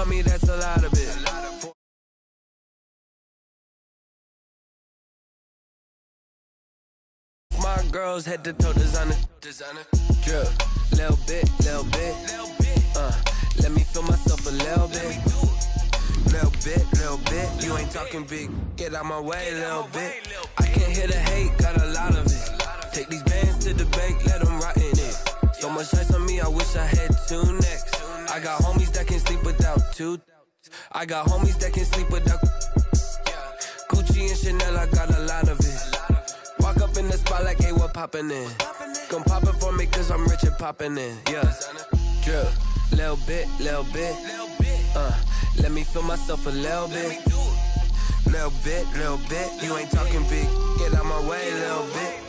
me, that's a lot of it. My girls head to toe designer. Drip, little bit. Let me feel myself a little bit. Little bit. You ain't talking big. Get out my way, little bit. I can't hear the hate, got a lot of it. Take these bands to the bank, let them rot in it. So much ice on me, I wish I had two necks. I got homies that can sleep without two. I got homies that can sleep without Gucci and Chanel, I got a lot of it. Walk up in the spot like, hey, what poppin' in? Come pop it for me, cause I'm rich and poppin' in. Yeah, drip, little bit. Let me feel myself a little bit. Little bit. You ain't talking big. Get out my way, little bit.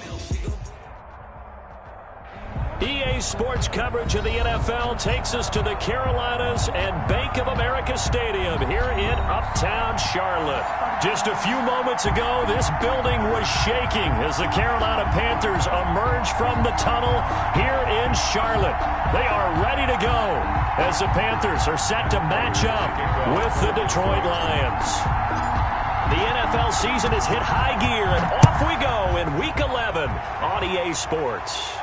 EA Sports coverage of the NFL takes us to the Carolinas and Bank of America Stadium here in Uptown Charlotte. Just a few moments ago, this building was shaking as the Carolina Panthers emerged from the tunnel here in Charlotte. They are ready to go as the Panthers are set to match up with the Detroit Lions. The NFL season has hit high gear, and off we go in Week 11 on EA Sports.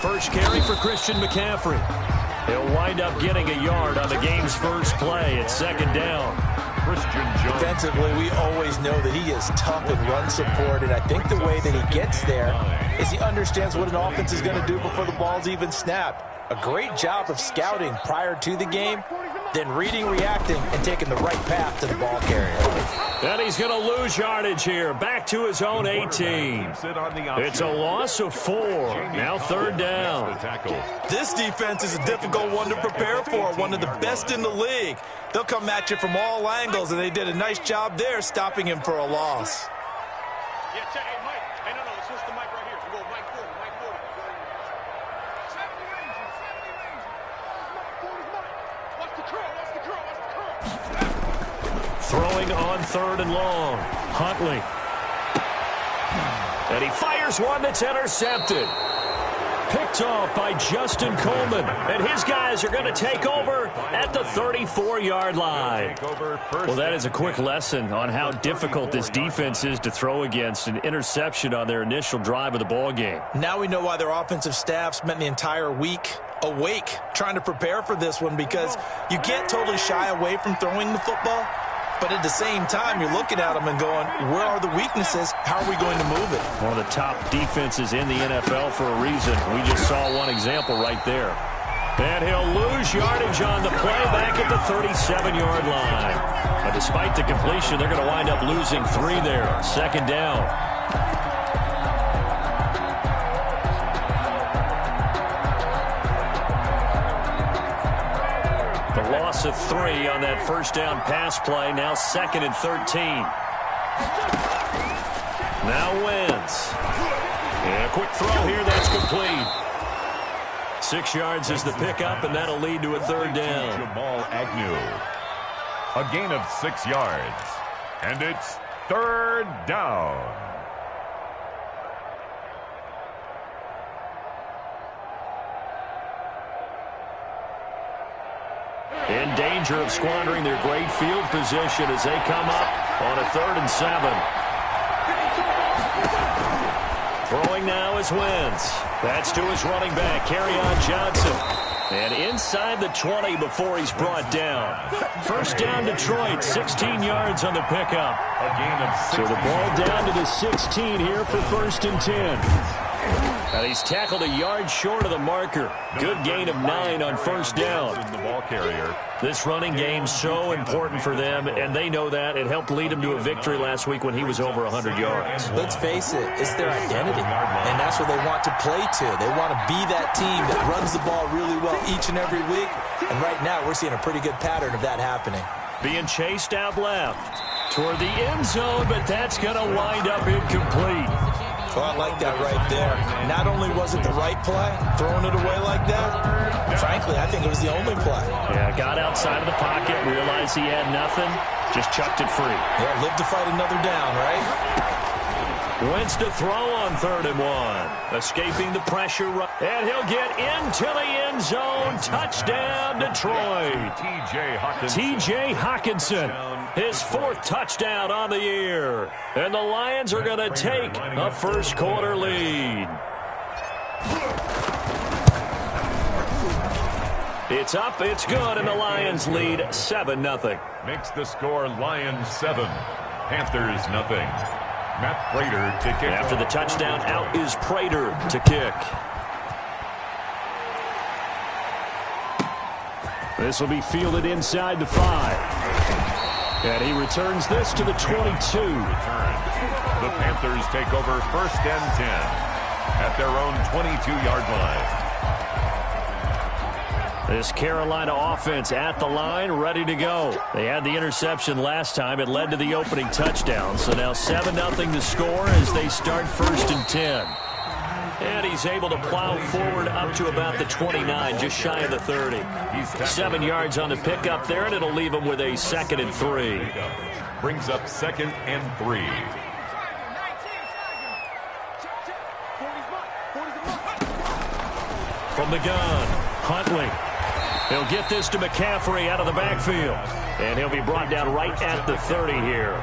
First carry for Christian McCaffrey. He'll wind up getting a yard on the game's first play at second down. Defensively, we always know that he is tough in run support, and I think the way that he gets there is he understands what an offense is going to do before the ball's even snapped. A great job of scouting prior to the game, then reading, reacting, and taking the right path to the ball carrier. And he's going to lose yardage here, back to his own 18. It's a loss of 4. Now third down. This defense is a difficult one to prepare for, one of the best in the league. They'll come at you from all angles, and they did a nice job there stopping him for a loss. Yeah, check it, Mike. Hey, no, switch the mic right here. We'll go Mike 40, Mike 40. Watch the curl, watch the curl, watch the curl. Throwing on third and long. Huntley. And he fires one that's intercepted. Picked off by Justin Coleman. And his guys are going to take over at the 34-yard line. Well, that is a quick lesson on how difficult this defense is to throw against. An interception on their initial drive of the ball game. Now we know why their offensive staff spent the entire week awake trying to prepare for this one, because you can't totally shy away from throwing the football. But at the same time, you're looking at them and going, where are the weaknesses? How are we going to move it? One of the top defenses in the NFL for a reason. We just saw one example right there. And he'll lose yardage on the play back at the 37-yard line. But despite the completion, they're going to wind up losing 3 there. Second down. Loss of 3 on that first down pass play. Now second and 13. Now wins. And a quick throw here. That's complete. 6 yards is the pickup, and that'll lead to a third down. Jamal Agnew. A gain of 6 yards. And it's third down. In danger of squandering their great field position as they come up on a 3rd and 7. Throwing now is Wentz. That's to his running back, Kerryon Johnson. And inside the 20 before he's brought down. First down Detroit, 16 yards on the pickup. A gain of 6. So the ball down to the 16 here for 1st and 10. And he's tackled a yard short of the marker. Good gain of 9 on first down. The ball carrier. This running game's so important for them, and they know that. It helped lead them to a victory last week when he was over 100 yards. Let's face it, it's their identity, and that's what they want to play to. They want to be that team that runs the ball really well each and every week, and right now we're seeing a pretty good pattern of that happening. Being chased out left toward the end zone, but that's going to wind up incomplete. Oh, I like that right there. Not only was it the right play, throwing it away like that, frankly, I think it was the only play. Yeah, got outside of the pocket, realized he had nothing, just chucked it free. Yeah, live to fight another down, right? Wentz to throw on 3rd and 1. Escaping the pressure, and he'll get into the end zone. Touchdown, Detroit. T.J. Hockenson. His 4th touchdown on the year. And the Lions are going to take a first quarter lead. It's up, it's good, and the Lions lead 7-0. Makes the score Lions 7, Panthers 0. Matt Prater to kick. After the touchdown, out is Prater to kick. This will be fielded inside the 5. And he returns this to the 22. The Panthers take over 1st and 10 at their own 22-yard line. This Carolina offense at the line, ready to go. They had the interception last time. It led to the opening touchdown. So now 7-0 to score as they start 1st and 10. And he's able to plow forward up to about the 29, just shy of the 30. 7 yards on the pickup there, and it'll leave him with a 2nd and 3. Brings up 2nd and 3. From the gun, Huntley. He'll get this to McCaffrey out of the backfield. And he'll be brought down right at the 30 here.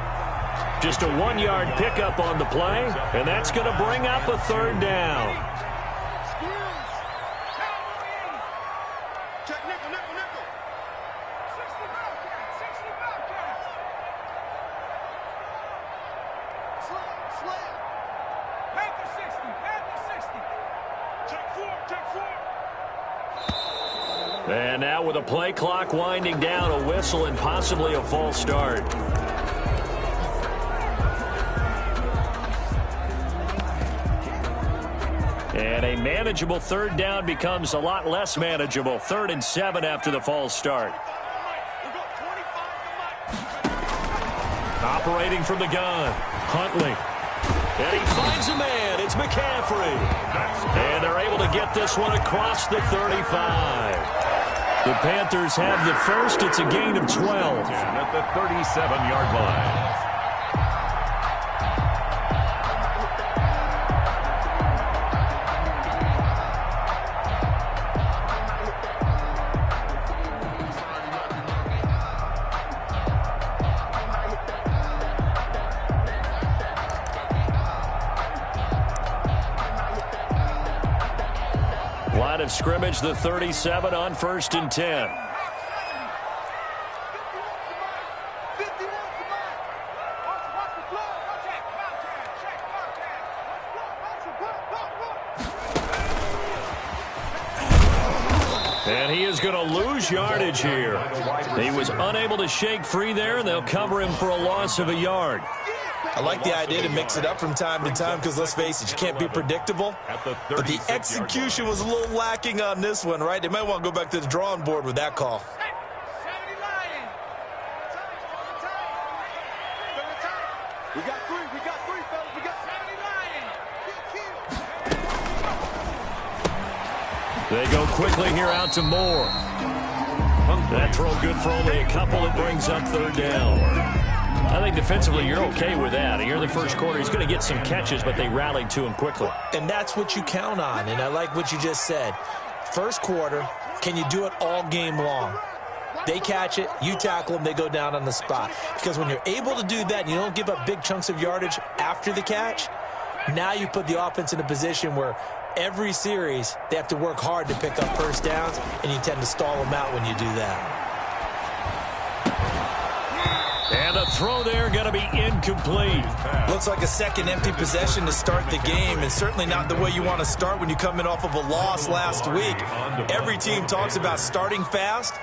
Just a 1-yard pickup on the play, and that's going to bring up a 3rd down. And now with a play clock winding down, a whistle and possibly a false start. And a manageable 3rd down becomes a lot less manageable. 3rd and 7 after the false start. Operating from the gun, Huntley. And he finds a man. It's McCaffrey. And they're able to get this one across the 35. The Panthers have the first. It's a gain of 12. At the 37-yard line. Line of scrimmage, the 37 on 1st and 10. And he is going to lose yardage here. He was unable to shake free there, and they'll cover him for a loss of a yard. I like the idea to mix it up from time to time because, let's face it, you can't be predictable. But the execution was a little lacking on this one, right? They might want to go back to the drawing board with that call. We got three, fellas. We got 70 Lions. They go quickly here out to Moore. That throw good for only a couple. It brings up 3rd down. I think defensively you're okay with that. Here in the first quarter, he's going to get some catches, but they rallied to him quickly. And that's what you count on, and I like what you just said. First quarter, can you do it all game long? They catch it, you tackle them, they go down on the spot. Because when you're able to do that and you don't give up big chunks of yardage after the catch, now you put the offense in a position where every series they have to work hard to pick up first downs, and you tend to stall them out when you do that. And a throw there going to be incomplete. Looks like a second empty possession to start the game, and certainly not the way you want to start when you come in off of a loss last week. Every team talks about starting fast.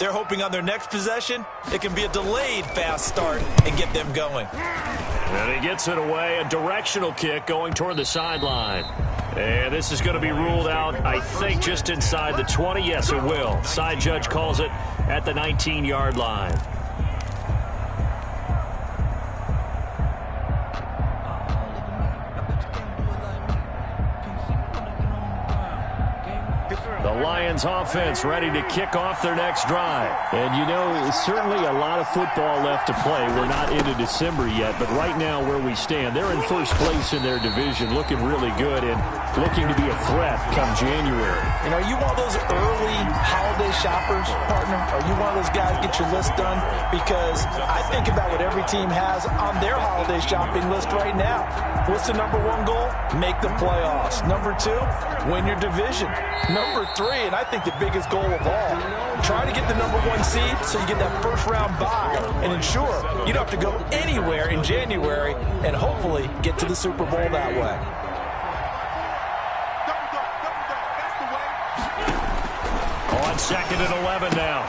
They're hoping on their next possession, it can be a delayed fast start and get them going. And he gets it away, a directional kick going toward the sideline. And this is going to be ruled out, I think, just inside the 20. Yes, it will. Side judge calls it at the 19-yard line. The Lions offense ready to kick off their next drive. And, you know, certainly a lot of football left to play. We're not into December yet, but right now where we stand, they're in first place in their division, looking really good and looking to be a threat come January. You know, you one of those early holiday shoppers, partner? Are you one of those guys get your list done? Because I think about what every team has on their holiday shopping list right now. What's the number one goal? Make the playoffs. Number two, win your division. Number three, and I think the biggest goal of all, try to get the number one seed so you get that first round bye and ensure you don't have to go anywhere in January and hopefully get to the Super Bowl that way. On 2nd and 11 now.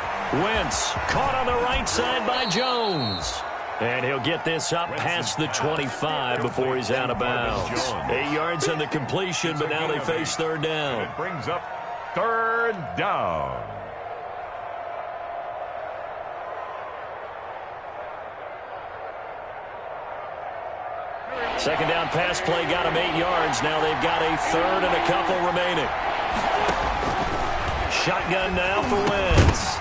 Wentz caught on the right side by Jones. And he'll get this up past the 25 before he's out of bounds. 8 yards on the completion, but now they face third down. It brings up third down. Second down pass play got him 8 yards. Now they've got a third and a couple remaining. Shotgun now for Wentz.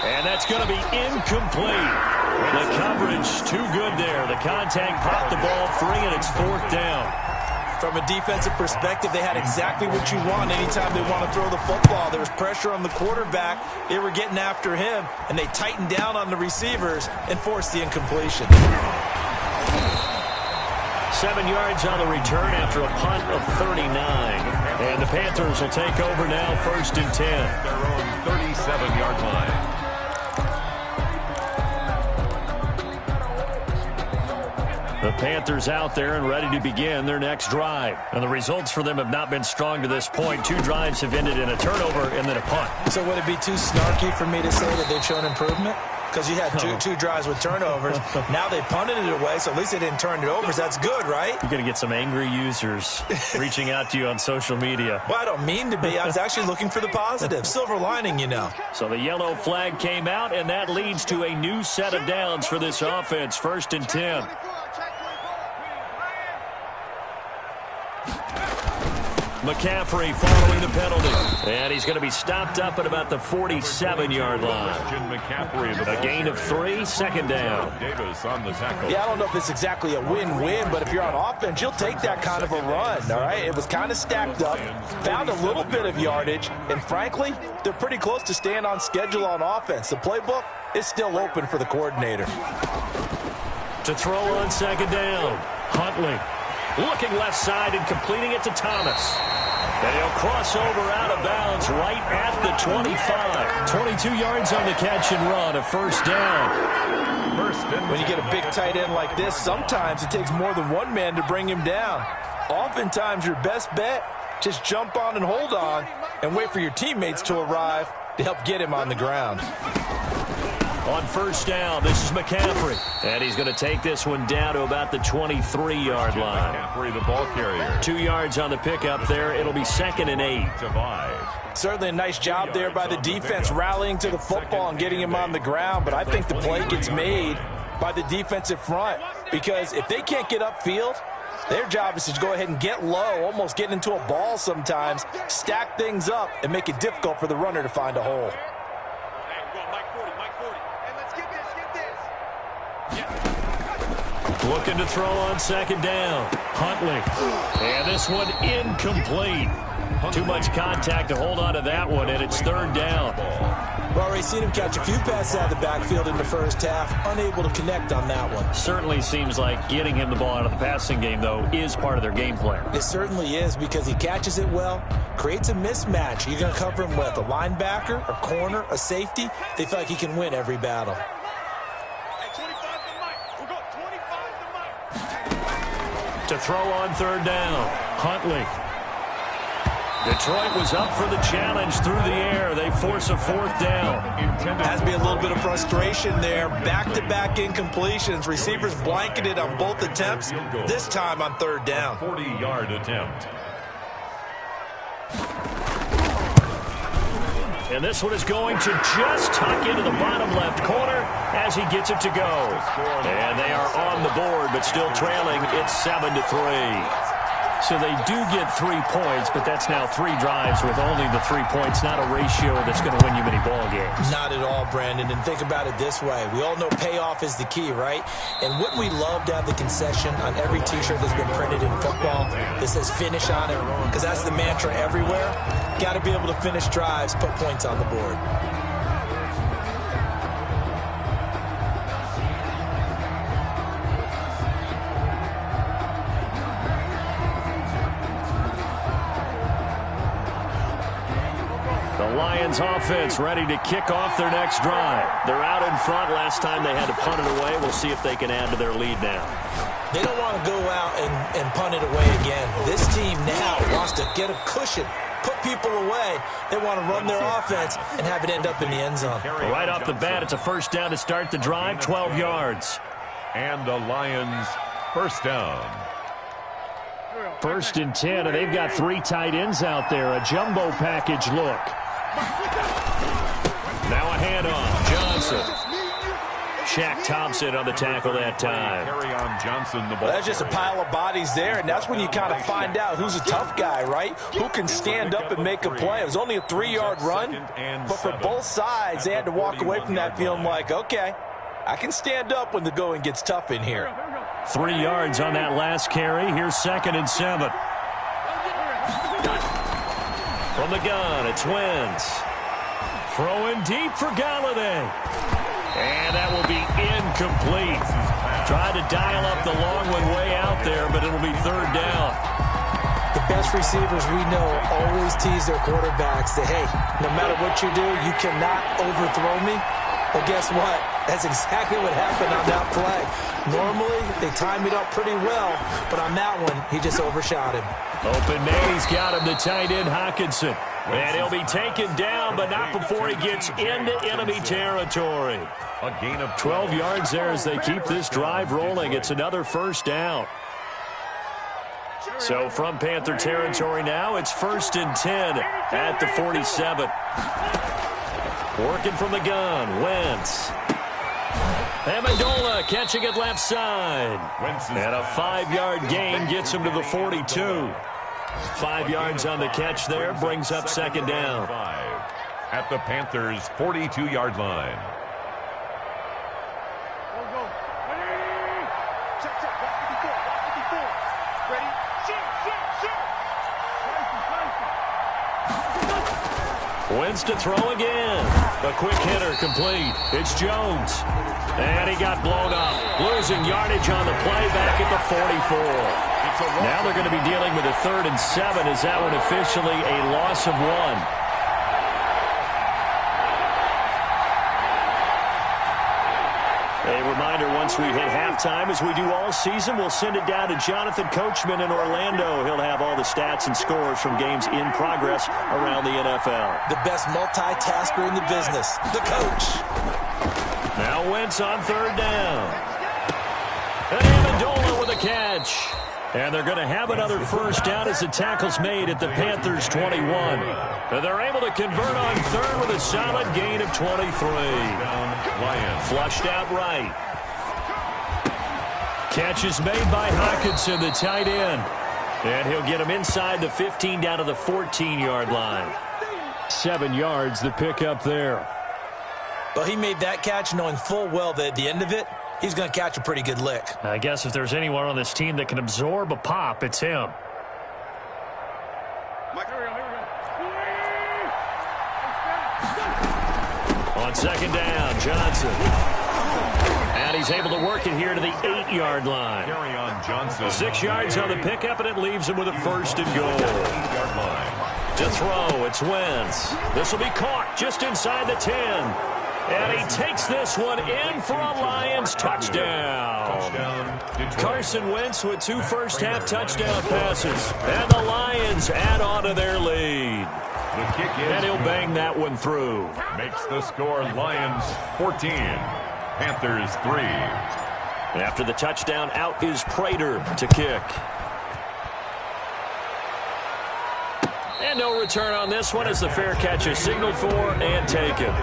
And that's going to be incomplete. The coverage too good there. The contact popped the ball free, and it's fourth down. From a defensive perspective, they had exactly what you want anytime they want to throw the football. There was pressure on the quarterback. They were getting after him, and they tightened down on the receivers and forced the incompletion. 7 yards on the return after a punt of 39. And the Panthers will take over now, 1st and 10. Their own 37-yard line. The Panthers out there and ready to begin their next drive. And the results for them have not been strong to this point. 2 drives have ended in a turnover and then a punt. So would it be too snarky for me to say that they've shown improvement? Because you had two drives with turnovers. Now they punted it away, so at least they didn't turn it over. So that's good, right? You're going to get some angry users reaching out to you on social media. Well, I don't mean to be. I was actually looking for the positive. Silver lining, you know. So the yellow flag came out, and that leads to a new set of downs for this offense. 1st and 10. McCaffrey following the penalty. And he's going to be stopped up at about the 47-yard line. A gain of 3, second down. Davis on the tackle. Yeah, I don't know if it's exactly a win-win, but if you're on offense, you'll take that kind of a run, all right? It was kind of stacked up, found a little bit of yardage, and frankly, they're pretty close to staying on schedule on offense. The playbook is still open for the coordinator. To throw on second down, Huntley. Looking left side and completing it to Thomas. And he'll cross over out of bounds right at the 25. 22 yards on the catch and run, a first down. When you get a big tight end like this, sometimes it takes more than one man to bring him down. Oftentimes, your best bet, just jump on and hold on and wait for your teammates to arrive to help get him on the ground. On first down, this is McCaffrey. And he's going to take this one down to about the 23-yard line. McCaffrey, the ball carrier. 2 yards on the pickup there. It'll be 2nd and 8. Certainly a nice job there by the defense rallying to the football and getting him on the ground. But I think the play gets made by the defensive front. Because if they can't get upfield, their job is to go ahead and get low, almost get into a ball sometimes, stack things up, and make it difficult for the runner to find a hole. Looking to throw on second down. Huntley. And this one incomplete. Too much contact to hold on to that one, and it's third down. We've already seen him catch a few passes out of the backfield in the first half. Unable to connect on that one. Certainly seems like getting him the ball out of the passing game, though, is part of their game plan. It certainly is because he catches it well, creates a mismatch. You're going to cover him with a linebacker, a corner, a safety. They feel like he can win every battle. To throw on third down. Huntley. Detroit was up for the challenge through the air. They force a fourth down. Has to be a little bit of frustration there. Back-to-back incompletions. Receivers blanketed on both attempts, this time on third down. 40-yard attempt. And this one is going to just tuck into the bottom left corner as he gets it to go. And they are on the board, but still trailing. It's 7-3. So they do get 3 points, but that's now 3 drives with only the 3 points, not a ratio that's going to win you many ball games. Not at all, Brandon. And think about it this way. We all know payoff is the key, right? And wouldn't we love to have the concession on every T-shirt that's been printed in football that says finish on it? Because that's the mantra everywhere. Got to be able to finish drives, put points on the board. Lions offense ready to kick off their next drive. They're out in front. Last time they had to punt it away. We'll see if they can add to their lead now. They don't want to go out and punt it away again. This team now wants to get a cushion, put people away. They want to run their offense and have it end up in the end zone. Right off the bat, it's a first down to start the drive, 12 yards. And the Lions first down. 1st and 10, and they've got 3 tight ends out there. A jumbo package look. Now a handoff. Johnson. Shaq Thompson on the tackle that time. Carry on Johnson, the ball. Well, that's just a pile of bodies there, and that's when you kind of find out who's a tough guy, right? Who can stand up and make a play. It was only a 3-yard run, but for both sides, they had to walk away from that feeling like, okay, I can stand up when the going gets tough in here. 3 yards on that last carry. Here's 2nd and 7. From the gun, it's Wentz. Throwing deep for Galladay. And that will be incomplete. Tried to dial up the long one way out there, but it'll be 3rd down. The best receivers we know always tease their quarterbacks that, hey, no matter what you do, you cannot overthrow me. Well, guess what? That's exactly what happened on that play. Normally, they time it up pretty well, but on that one, he just overshot him. Open man, he's got him, the tight end, Hockenson. And he'll be taken down, but not before he gets into enemy territory. A gain of 12 yards there as they keep this drive rolling. It's another first down. So from Panther territory now, it's 1st and 10 at the 47. Working from the gun, Wentz. Amendola catching it left side. And a 5-yard gain gets him to the 42. 5 yards on the catch there, brings up 2nd down. At the Panthers' 42-yard line. Wentz to throw again. A quick hitter complete. It's Jones. And he got blown up. Losing yardage on the play back at the 44. Now they're going to be dealing with a 3rd and 7. Is that one officially a loss of 1? A reminder, once we hit halftime, as we do all season, we'll send it down to Jonathan Coachman in Orlando. He'll have all the stats and scores from games in progress around the NFL. The best multitasker in the business, the coach. Now Wentz on 3rd down. And Amendola with a catch. And they're going to have another first down as the tackle's made at the Panthers' 21. And they're able to convert on 3rd with a solid gain of 23. Flushed out right. Catch is made by Hockenson, the tight end. And he'll get him inside the 15 down to the 14-yard line. 7 yards, the pickup there. Well, he made that catch knowing full well that at the end of it, he's going to catch a pretty good lick. I guess if there's anyone on this team that can absorb a pop, it's him. On 2nd down, Johnson. And he's able to work it here to the 8-yard line. Carry on Johnson. 6 yards on the pickup, and it leaves him with a 1st and goal. 8-yard line. To throw, it's Wentz. This will be caught just inside the 10. And he takes this one in for a Lions touchdown. Carson Wentz with 2 first-half touchdown passes. And the Lions add on to their lead. The kick is and he'll bang that one through. Makes the score Lions 14, Panthers 3. After the touchdown, out is Prater to kick. And no return on this one as the fair catch is signaled for and taken.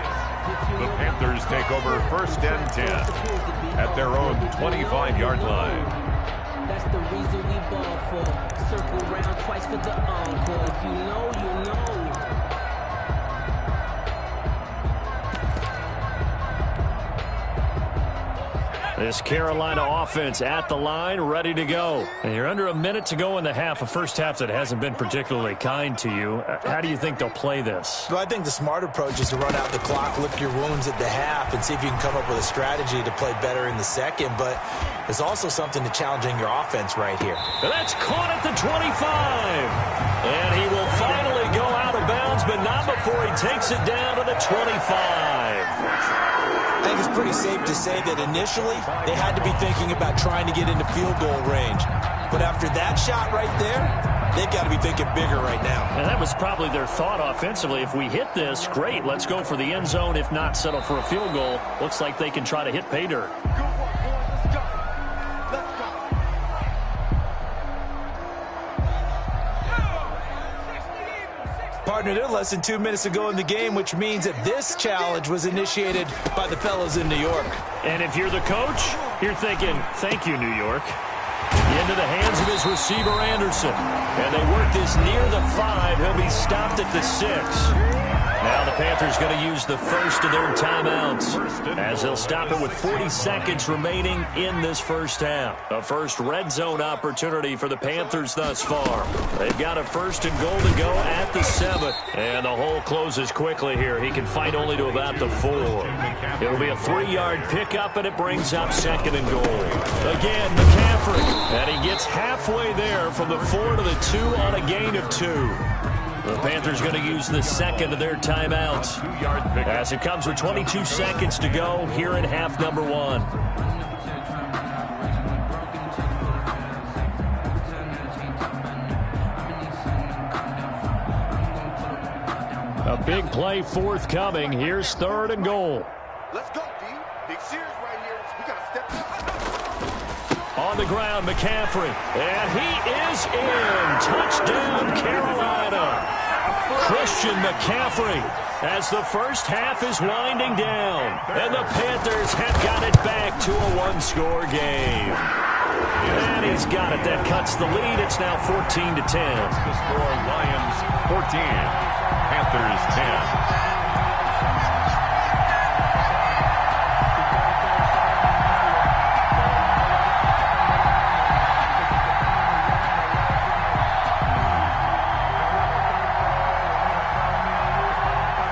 The Panthers take over 1st and 10 at their own 25-yard line. That's the reason we ball for. Circle round twice for the encore. If you know, you know. This Carolina offense at the line, ready to go. And you're under a minute to go in the half, a first half that hasn't been particularly kind to you. How do you think they'll play this? Well, I think the smart approach is to run out the clock, lick your wounds at the half, and see if you can come up with a strategy to play better in the second. But there's also something to challenging your offense right here. And that's caught at the 25. And he will finally go out of bounds, but not before he takes it down to the 25. I think it's pretty safe to say that initially they had to be thinking about trying to get into field goal range. But after that shot right there, they've got to be thinking bigger right now. And that was probably their thought offensively. If we hit this, great, let's go for the end zone. If not, settle for a field goal. Looks like they can try to hit pay dirt. Partner, they're less than 2 minutes to go in the game, which means that this challenge was initiated by the fellas in New York. And if you're the coach, you're thinking, thank you, New York. Into the hands of his receiver, Anderson. And they work this near the 5. He'll be stopped at the 6. Now the Panthers going to use the first of their timeouts as they'll stop it with 40 seconds remaining in this first half. A first red zone opportunity for the Panthers thus far. They've got a 1st and goal to go at the 7. And the hole closes quickly here. He can fight only to about the 4. It'll be a 3-yard pickup, and it brings up 2nd and goal. Again, McCaffrey. And he gets halfway there from the 4 to the 2 on a gain of 2. The Panthers going to use the 2nd of their timeouts as it comes with 22 seconds to go here in half number 1. A big play forthcoming. Here's 3rd and goal. Let's go, D. Big series right here. We got to step on the ground, McCaffrey. And he is in. Touchdown, Carolina. Christian McCaffrey as the first half is winding down. And the Panthers have got it back to a 1-score game. And he's got it. That cuts the lead. It's now 14-10. The score, Lions 14, Panthers 10.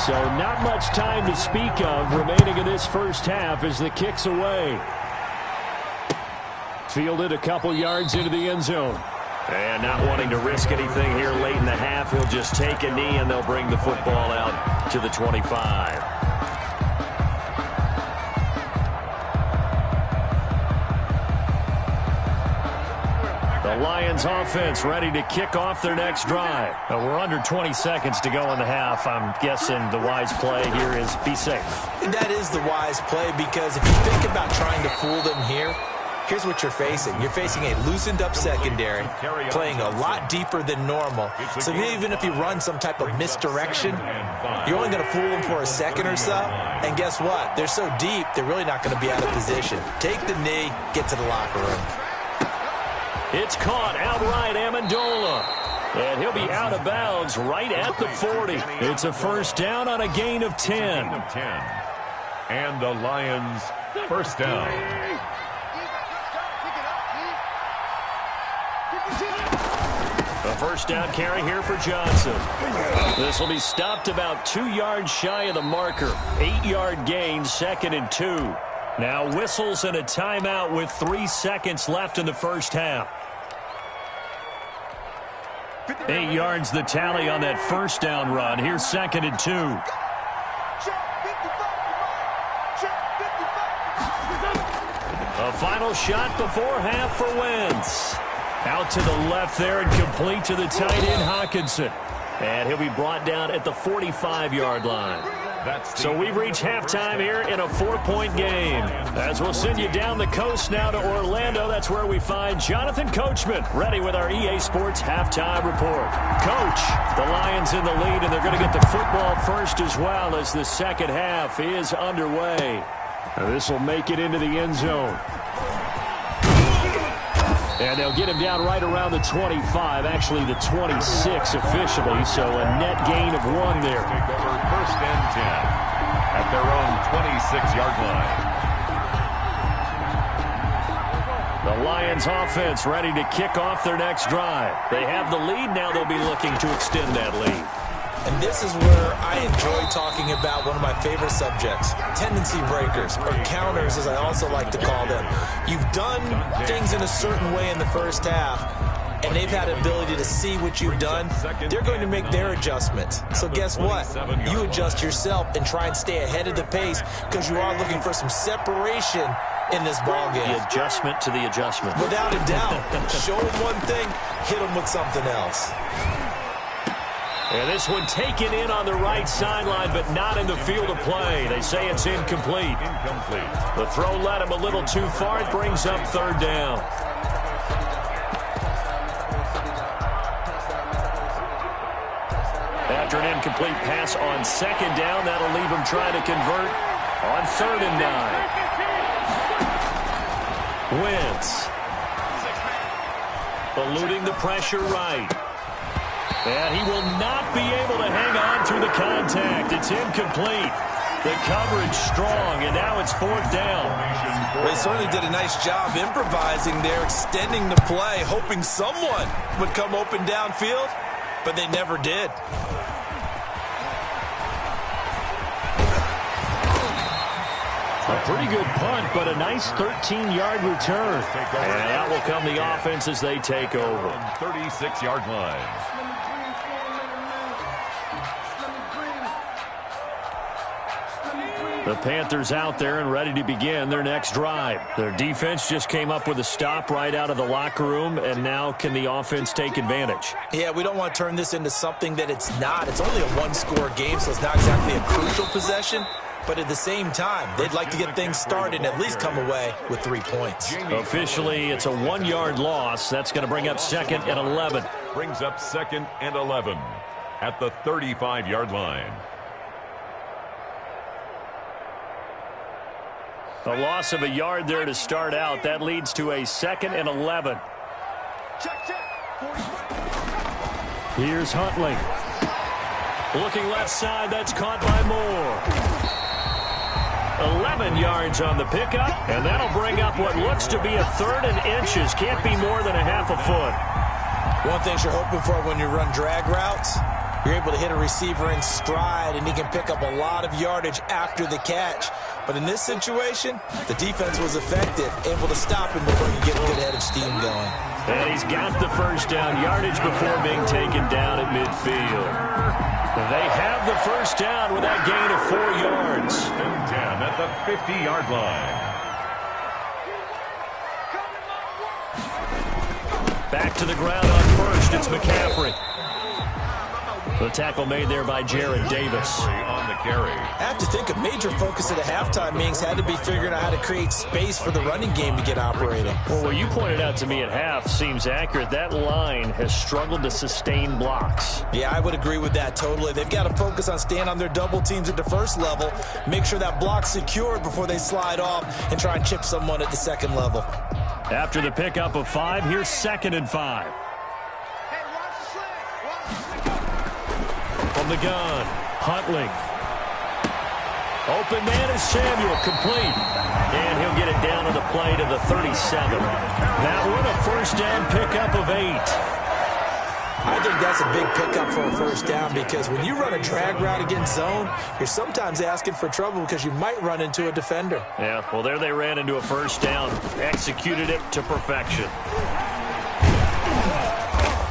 So not much time to speak of remaining in this first half as the kick's away. Fielded a couple yards into the end zone. And not wanting to risk anything here late in the half, he'll just take a knee and they'll bring the football out to the 25. The Lions offense ready to kick off their next drive. We're under 20 seconds to go in the half. I'm guessing the wise play here is be safe. That is the wise play because if you think about trying to fool them here, here's what you're facing. You're facing a loosened up secondary, playing a lot deeper than normal. So even if you run some type of misdirection, you're only going to fool them for a second or so. And guess what? They're so deep, they're really not going to be out of position. Take the knee, get to the locker room. It's caught outright, Amendola. And he'll be out of bounds right at the 40. It's a first down on a gain of 10. And the Lions first down. A first down carry here for Johnson. This will be stopped about 2 yards shy of the marker. 8-yard gain, 2nd and 2. Now whistles and a timeout with 3 seconds left in the first half. 8 yards the tally on that first down run. Here's 2nd and 2. A final shot before half for Wentz. Out to the left there and complete to the tight end, Hawkinson. And he'll be brought down at the 45-yard line. So we've reached halftime here in a 4-point game. As we'll send you down the coast now to Orlando, that's where we find Jonathan Coachman ready with our EA Sports halftime report. Coach, the Lions in the lead, and they're going to get the football first as well as the second half is underway. This will make it into the end zone. And they'll get him down right around the 25, actually the 26 officially, so a net gain of 1 there. Take over first and 10 at their own 26-yard line. The Lions offense ready to kick off their next drive. They have the lead, now they'll be looking to extend that lead. And this is where I enjoy talking about one of my favorite subjects, tendency breakers, or counters as I also like to call them. You've done things in a certain way in the first half, and they've had the ability to see what you've done. They're going to make their adjustments. So guess what? You adjust yourself and try and stay ahead of the pace because you are looking for some separation in this ballgame. The adjustment to the adjustment. Without a doubt. Show them one thing, hit them with something else. And this one taken in on the right sideline, but not in the field of play. They say it's incomplete. The throw led him a little too far. It brings up third down. After an incomplete pass on second down, that'll leave him trying to convert on 3rd and 9. Wentz. Eluding the pressure right. And he will not be able to hang on through the contact. It's incomplete. The coverage strong, and now it's 4th down. They certainly did a nice job improvising there, extending the play, hoping someone would come open downfield, but they never did. A pretty good punt, but a nice 13-yard return. And out will come the offense as they take over. 36-yard line. The Panthers out there and ready to begin their next drive. Their defense just came up with a stop right out of the locker room, and now can the offense take advantage? Yeah, we don't want to turn this into something that it's not. It's only a one-score game, so it's not exactly a crucial possession. But at the same time, they'd like to get things started and at least come away with 3 points. Officially, it's a 1-yard loss. That's going to bring up 2nd and 11. Brings up 2nd and 11 at the 35-yard line. A loss of a yard there to start out. That leads to a 2nd and 11. Here's Huntley. Looking left side, that's caught by Moore. 11 yards on the pickup, and that'll bring up what looks to be a 3rd and inches. Can't be more than a half a foot. One thing you're hoping for when you run drag routes, you're able to hit a receiver in stride, and he can pick up a lot of yardage after the catch. But in this situation, the defense was effective, able to stop him before he get a good head of steam going. And he's got the first down yardage before being taken down at midfield. They have the first down with that gain of 4 yards. 10 at the 50-yard line. Back to the ground on first. It's McCaffrey. The tackle made there by Jared Davis. On the carry. I have to think a major focus of the halftime meetings had to be figuring out how to create space for the running game to get operating. Well, what you pointed out to me at half seems accurate. That line has struggled to sustain blocks. Yeah, I would agree with that totally. They've got to focus on staying on their double teams at the first level, make sure that block's secured before they slide off and try and chip someone at the second level. After the pickup of 5, here's 2nd and 5. From the gun, Huntley. Open man is Samuel, complete. And he'll get it down on the play to the 37. That one a first down pickup of 8. I think that's a big pickup for a first down because when you run a drag route against zone, you're sometimes asking for trouble because you might run into a defender. Yeah, well, there they ran into a first down, executed it to perfection.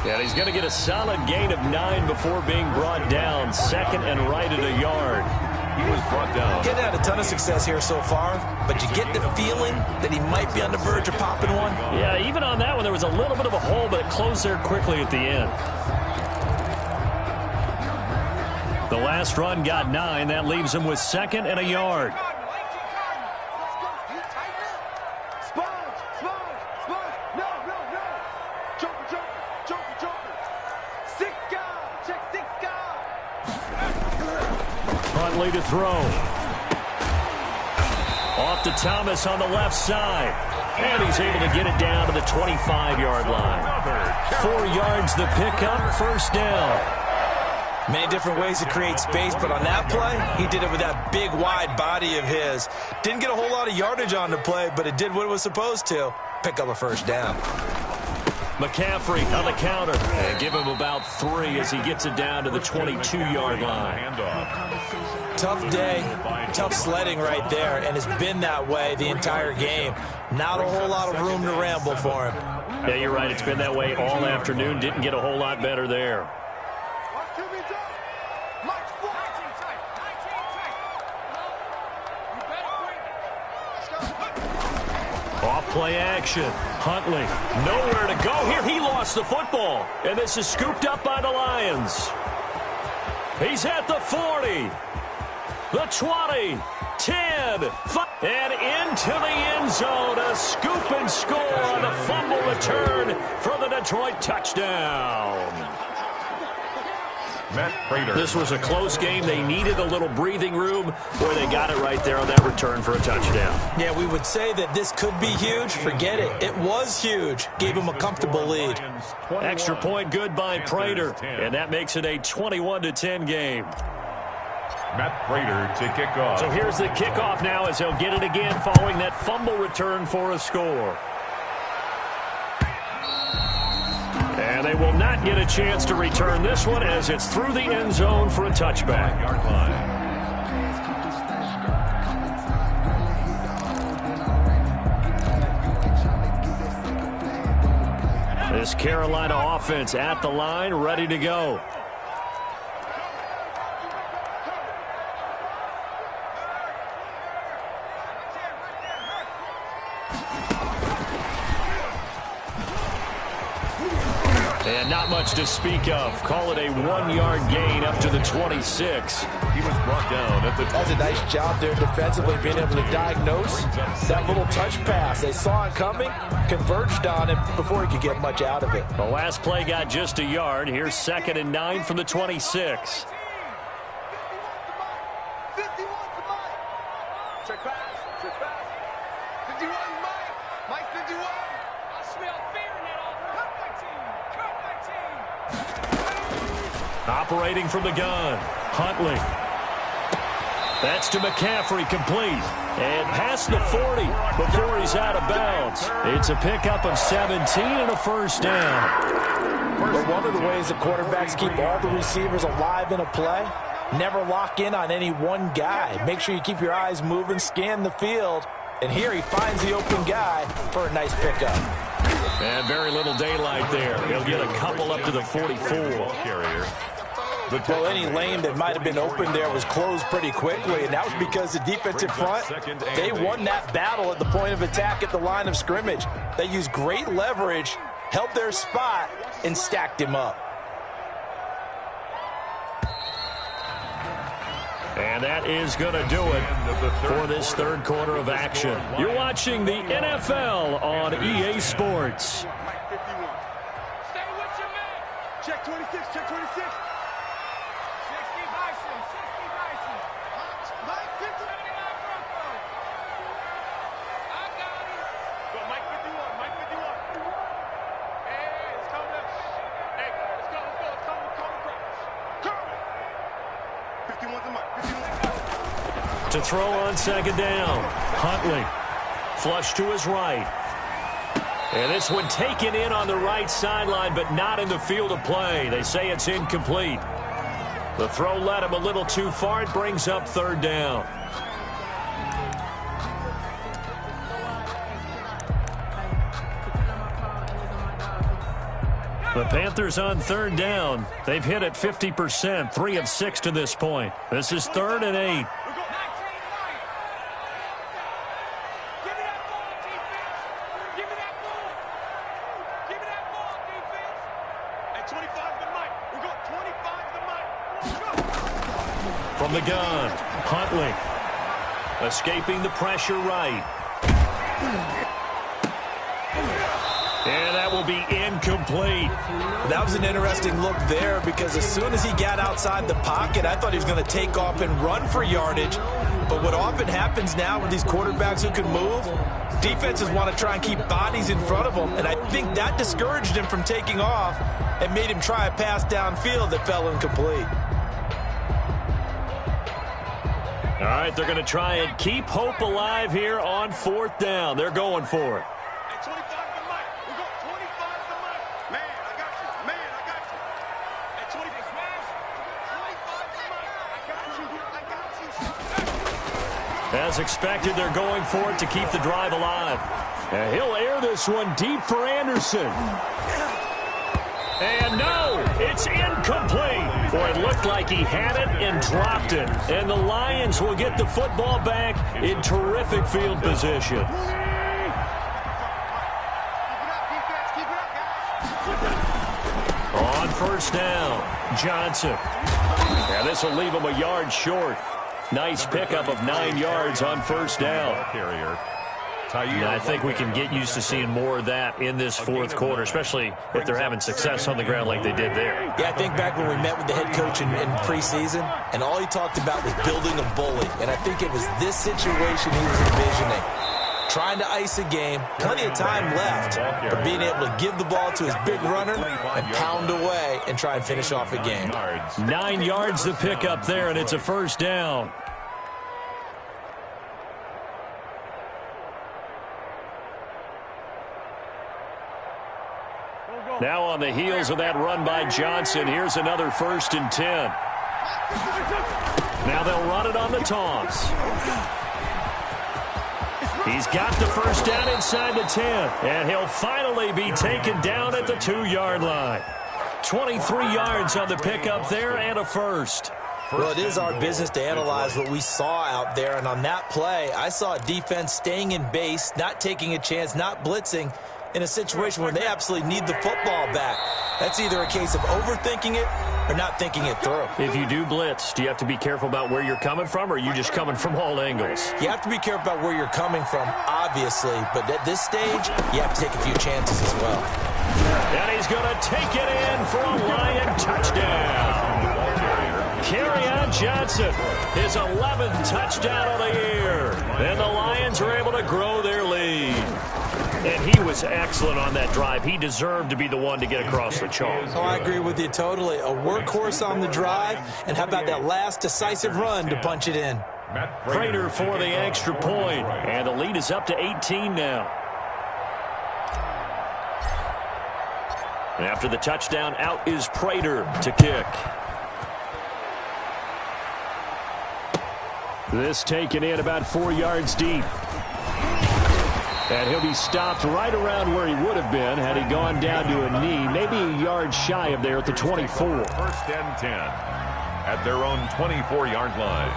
And he's going to get a solid gain of 9 before being brought down. 2nd and right at a yard. He was brought down. Getting had a ton of success here so far, but you get the feeling that he might be on the verge of popping one. Yeah, even on that one, there was a little bit of a hole, but it closed there quickly at the end. The last run got 9. That leaves him with 2nd and a yard. Huntley to throw. Off to Thomas on the left side. And he's able to get it down to the 25-yard line. 4 yards the pickup, first down. Many different ways to create space, but on that play, he did it with that big, wide body of his. Didn't get a whole lot of yardage on the play, but it did what it was supposed to. Pick up a first down. McCaffrey on the counter. And give him about 3 as he gets it down to the 22-yard line. Tough day, tough sledding right there, and it's been that way the entire game. Not a whole lot of room to ramble for him. Yeah, you're right. It's been that way all afternoon. Didn't get a whole lot better there. Off play action. Huntley, nowhere to go here. He lost the football, and this is scooped up by the Lions. He's at the 40, the 20, 10, 5, and into the end zone. A scoop and score on the fumble return for the Detroit touchdown. Matt Prater. This was a close game. They needed a little breathing room. Boy, they got it right there on that return for a touchdown. Yeah, we would say that this could be huge. Forget it. It was huge. Gave him a comfortable lead. Extra point good by Prater, and that makes it a 21-10 game. Matt Prater to kick off. So here's the kickoff now as he'll get it again following that fumble return for a score. And they will not get a chance to return this one as it's through the end zone for a touchback. Yard line. This Carolina offense at the line, ready to go. And not much to speak of. Call it a 1-yard gain up to the 26. He was brought down at the 20. That's a nice job there defensively, being able to diagnose that little touch pass. They saw it coming, converged on it before he could get much out of it. The last play got just a yard. Here's 2nd and 9 from the 26. Check pass. 51, Mike 51. I smell fear in that Operating from the gun, Huntley. That's to McCaffrey, complete. And past the 40 before he's out of bounds. It's a pickup of 17 and a first down. But one of the ways that quarterbacks keep all the receivers alive in a play, never lock in on any one guy. Make sure you keep your eyes moving, scan the field. And here he finds the open guy for a nice pickup. And very little daylight there. He'll get a couple up to the 44. Carrier. Well, any lane that might have been open there was closed pretty quickly, and that was because the defensive front, they won that battle at the point of attack at the line of scrimmage. They used great leverage, held their spot, and stacked him up. And that is going to do it for this third quarter of action. You're watching the NFL on EA Sports. Mike 51. Stay with your man. Check 26. 60 Bison. Mike 50. 79 Bronco. I got it. Go, Mike 51. Hey, it's coming up. Hey, let's go. Come. 51's a Mike. 51. To throw on second down, Huntley. Flush to his right. And this one taken in on the right sideline, but not in the field of play. They say it's incomplete. The throw led him a little too far. It brings up third down. The Panthers on third down. They've hit it 50%, 3 of 6 to this point. This is 3rd and 8. 25 to Mike. We go 25 to Mike. From the gun, Huntley. Escaping the pressure right. And that will be incomplete. That was an interesting look there because as soon as he got outside the pocket, I thought he was going to take off and run for yardage. But what often happens now with these quarterbacks who can move, defenses want to try and keep bodies in front of them. And I think that discouraged him from taking off and made him try a pass downfield that fell incomplete. All right, they're going to try and keep hope alive here on 4th down. They're going for it. At 25 to Mike. We go 25 to Mike. Man, I got you. Man, I got you. At 25 to Mike. I got you. As expected, they're going for it to keep the drive alive. And he'll air this one deep for Anderson. And no, it's incomplete. Boy, it looked like he had it and dropped it. And the Lions will get the football back in terrific field position. On 1st down, Johnson. Yeah, this will leave him a yard short. Nice pickup of 9 yards on 1st down. Carrier. And I think we can get used to seeing more of that in this 4th quarter, especially if they're having success on the ground like they did there. Yeah, I think back when we met with the head coach in preseason, and all he talked about was building a bully. And I think it was this situation he was envisioning. Trying to ice a game, plenty of time left, but being able to give the ball to his big runner and pound away and try and finish off a game. 9 yards to pick up there, and it's a 1st down. Now on the heels of that run by Johnson, here's another 1st and 10. Now they'll run it on the toss. He's got the 1st down inside the 10, and he'll finally be taken down at the 2-yard line. 23 yards on the pickup there and a 1st. Well, it is our business to analyze what we saw out there, and on that play, I saw a defense staying in base, not taking a chance, not blitzing, in a situation where they absolutely need the football back. That's either a case of overthinking it or not thinking it through. If you do blitz, do you have to be careful about where you're coming from, or are you just coming from all angles? You have to be careful about where you're coming from, obviously, but at this stage, you have to take a few chances as well. And he's going to take it in for a Lion touchdown. Kerryon Johnson, his 11th touchdown of the year. And the Lions are able to grow their lead. And he was excellent on that drive. He deserved to be the one to get across the chalk. Oh, I agree with you totally. A workhorse on the drive. And how about that last decisive run to punch it in? Prater for the extra point. And the lead is up to 18 now. And after the touchdown, out is Prater to kick. This taken in about 4 yards deep. And he'll be stopped right around where he would have been had he gone down to a knee, maybe a yard shy of there at the 24. 1st and 10 at their own 24-yard line.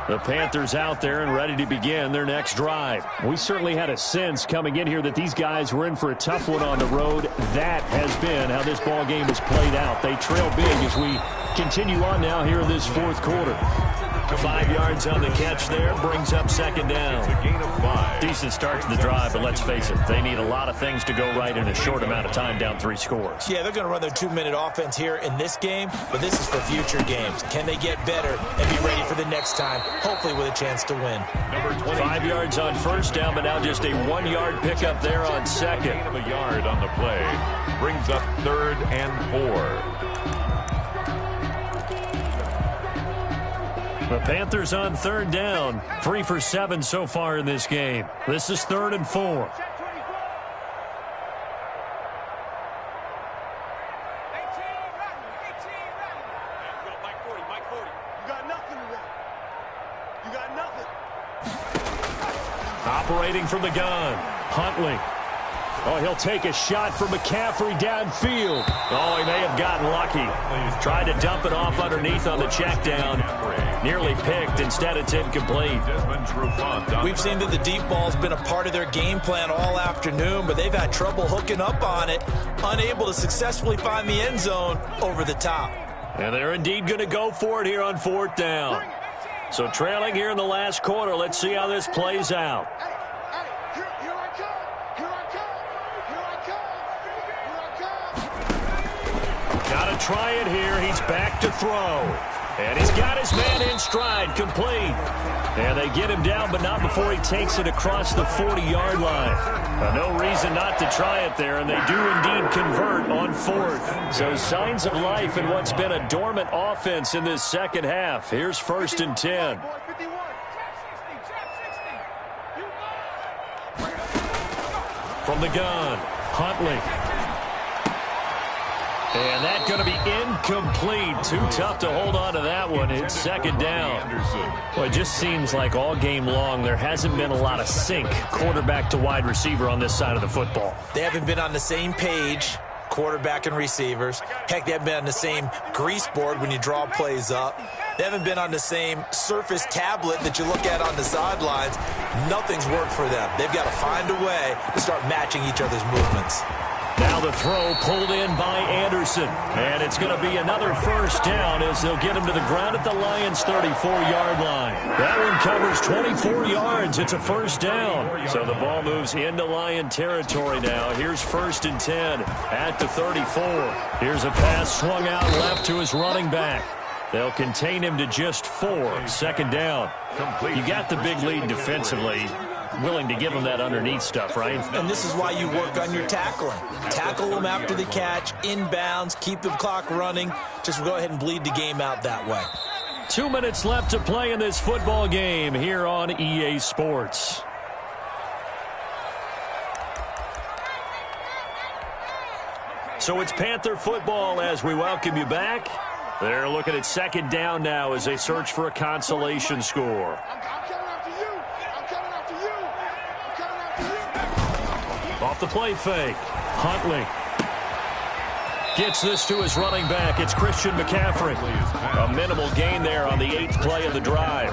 The Panthers out there and ready to begin their next drive. We certainly had a sense coming in here that these guys were in for a tough one on the road. That has been how this ball game has played out. They trail big as we continue on now here in this 4th quarter. 5 yards on the catch there, brings up 2nd down. It's a gain of 5. Decent start to the drive, but let's face it, they need a lot of things to go right in a short amount of time, down 3 scores. Yeah, they're going to run their 2-minute offense here in this game, but this is for future games. Can they get better and be ready for the next time, hopefully with a chance to win? 5 yards on 1st down, but now just a 1-yard pickup there on 2nd. Gain of a yard on the play. Brings up 3rd and 4. The Panthers on 3rd down. 3 for 7 so far in this game. This is 3rd and 4. Operating from the gun, Huntley. Oh, he'll take a shot from McCaffrey downfield. Oh, he may have gotten lucky. Tried to dump it off underneath on the check down. Nearly picked. Instead, it's incomplete. We've seen that the deep ball's been a part of their game plan all afternoon, but they've had trouble hooking up on it, unable to successfully find the end zone over the top. And they're indeed going to go for it here on 4th down. So trailing here in the last quarter. Let's see how this plays out. Got to try it here. He's back to throw. And he's got his man in stride, complete. And they get him down, but not before he takes it across the 40-yard line. No reason not to try it there, and they do indeed convert on 4th. So signs of life in what's been a dormant offense in this second half. Here's 1st and 10. From the gun, Huntley. And that's going to be incomplete. Too tough to hold on to that one. It's 2nd down. Well, it just seems like all game long there hasn't been a lot of sync quarterback to wide receiver on this side of the football. They haven't been on the same page, quarterback and receivers. Heck, they haven't been on the same grease board when you draw plays up. They haven't been on the same surface tablet that you look at on the sidelines. Nothing's worked for them. They've got to find a way to start matching each other's movements. Now the throw pulled in by Anderson. And it's going to be another 1st down as they'll get him to the ground at the Lions' 34-yard line. That one covers 24 yards. It's a 1st down. So the ball moves into Lion territory now. Here's 1st and 10 at the 34. Here's a pass swung out left to his running back. They'll contain him to just 4. 2nd down. You got the big lead defensively. Willing to give him that underneath stuff, right? And this is why you work on your tackling. Tackle them after the catch, inbounds, keep the clock running. Just go ahead and bleed the game out that way. 2 minutes left to play in this football game here on EA Sports. So it's Panther football as we welcome you back. They're looking at 2nd down now as they search for a consolation score. Off the play fake, Huntley gets this to his running back. It's Christian McCaffrey. A minimal gain there on the 8th play of the drive.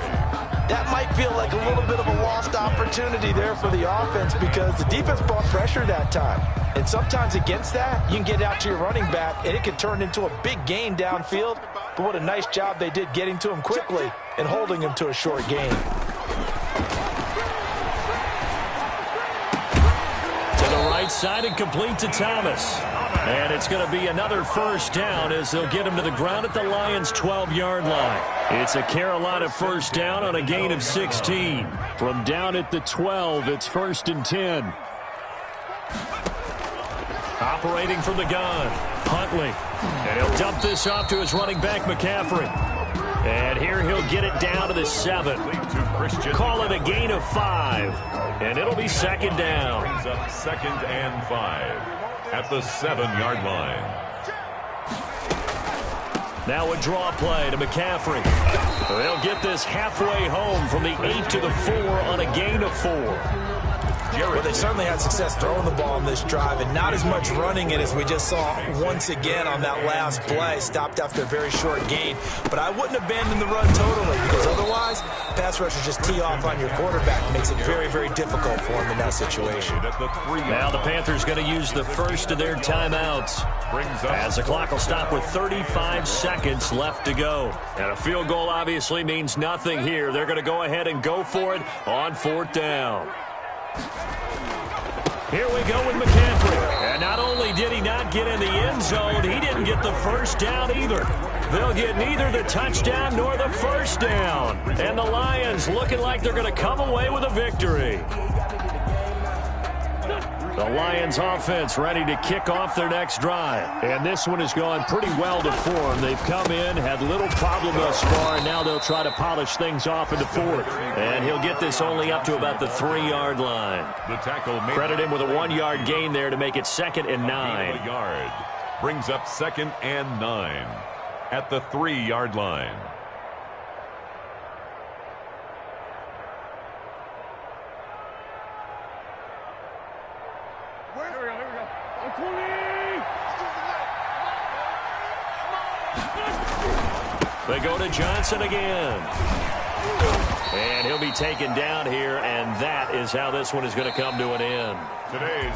That might feel like a little bit of a lost opportunity there for the offense because the defense brought pressure that time. And sometimes against that, you can get out to your running back, and it can turn into a big gain downfield. But what a nice job they did getting to him quickly and holding him to a short gain. Side and complete to Thomas. And it's going to be another 1st down as they'll get him to the ground at the Lions' 12-yard line. It's a Carolina 1st down on a gain of 16. From down at the 12, it's 1st and 10. Operating from the gun, Huntley. And he'll dump this off to his running back, McCaffrey. And here he'll get it down to the 7. Call it a gain of 5. And it'll be 2nd down. Brings up 2nd and 5 at the 7-yard line. Now a draw play to McCaffrey. They'll get this halfway home from the 8 to the 4 on a gain of 4. Well, they certainly had success throwing the ball on this drive and not as much running it as we just saw once again on that last play. Stopped after a very short gain. But I wouldn't abandon the run totally because otherwise, pass rushers just tee off on your quarterback. It makes it very, very difficult for him in that situation. Now the Panthers going to use the first of their timeouts as the clock will stop with 35 seconds left to go. And a field goal obviously means nothing here. They're going to go ahead and go for it on 4th down. Here we go with McCaffrey. And not only did he not get in the end zone, he didn't get the 1st down either. They'll get neither the touchdown nor the 1st down. And the Lions looking like they're going to come away with a victory. The Lions offense ready to kick off their next drive. And this one has gone pretty well to form. They've come in, had little problem thus far, and now they'll try to polish things off into 4th. And he'll get this only up to about the 3-yard line. The tackle Credit him with a 1-yard gain there to make it 2nd and 9. Yard. Brings up 2nd and 9 at the 3-yard line. They go to Johnson again. And he'll be taken down here, and that is how this one is going to come to an end.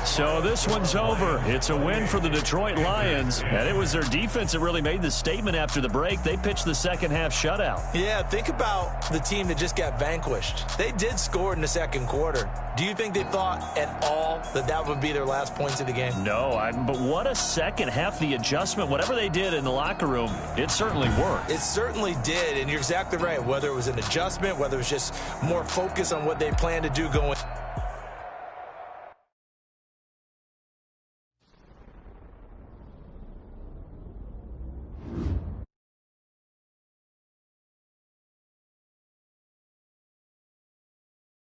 So this one's over. It's a win for the Detroit Lions, and it was their defense that really made the statement after the break. They pitched the second-half shutout. Yeah, think about the team that just got vanquished. They did score in the second quarter. Do you think they thought at all that that would be their last points of the game? No, but what a second half. The adjustment, whatever they did in the locker room, it certainly worked. It certainly did, and you're exactly right. Whether it was an adjustment, whether it was just more focus on what they plan to do going